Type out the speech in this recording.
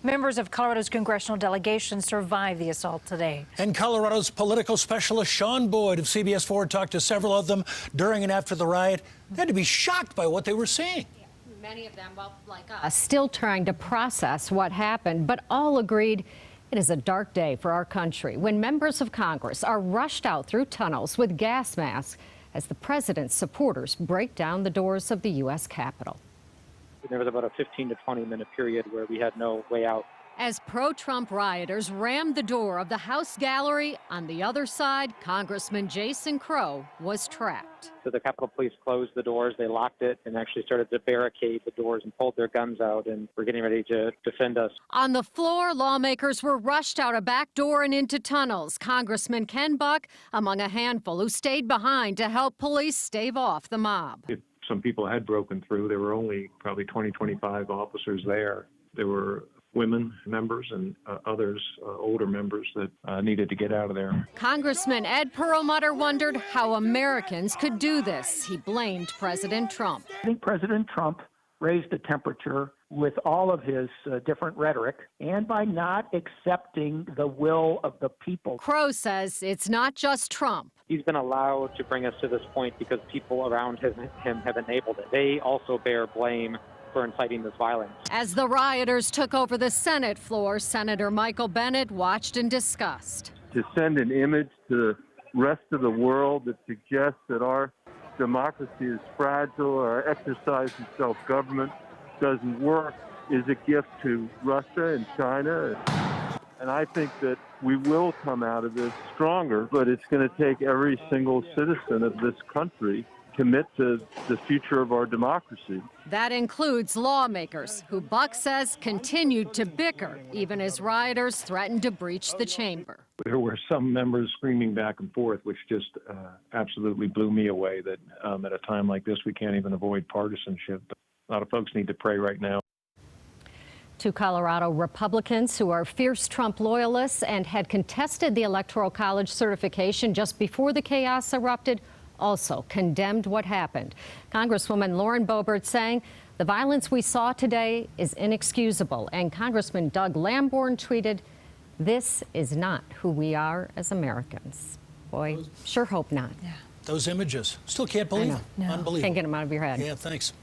Members of Colorado's congressional delegation survived the assault today. And Colorado's political specialist Sean Boyd of CBS 4 talked to several of them during and after the riot. They had to be shocked by what they were seeing. Many of them, well, like us, still trying to process what happened, but all agreed it is a dark day for our country when members of Congress are rushed out through tunnels with gas masks as the president's supporters break down the doors of the U.S. Capitol. There was about a 15 to 20-minute period where we had no way out. As pro-Trump rioters rammed the door of the House gallery, on the other side, Congressman Jason Crow was trapped. So the Capitol Police closed the doors, they locked it, and actually started to barricade the doors and pulled their guns out, and were getting ready to defend us. On the floor, lawmakers were rushed out a back door and into tunnels. Congressman Ken Buck among a handful who stayed behind to help police stave off the mob. If some people had broken through, there were only probably 20, 25 officers there. There were women members and others, older members that needed to get out of there. Congressman Ed Perlmutter wondered how Americans could do this. He blamed President Trump. I think President Trump raised the temperature with all of his different rhetoric and by not accepting the will of the people. Crow says it's not just Trump. He's been allowed to bring us to this point because people around him have enabled it. They also bear blame for inciting this violence. As the rioters took over the Senate floor, Senator Michael Bennet watched in disgust. To send an image to the rest of the world that suggests that our democracy is fragile, our exercise in self-government doesn't work, is a gift to Russia and China. And I think that we will come out of this stronger, but it's going to take every single citizen of this country commit to the future of our democracy. That includes lawmakers, who Buck says continued to bicker, even as rioters threatened to breach the chamber. There were some members screaming back and forth, which just absolutely blew me away, that at a time like this, we can't even avoid partisanship. A lot of folks need to pray right now. Two Colorado Republicans who are fierce Trump loyalists and had contested the Electoral College certification just before the chaos erupted also condemned what happened. Congresswoman Lauren Boebert saying the violence we saw today is inexcusable. And Congressman Doug Lamborn tweeted, "This is not who we are as Americans." Boy, sure hope not. Yeah. Those images. Still can't believe them. No. Unbelievable. Can't get them out of your head. Yeah, thanks.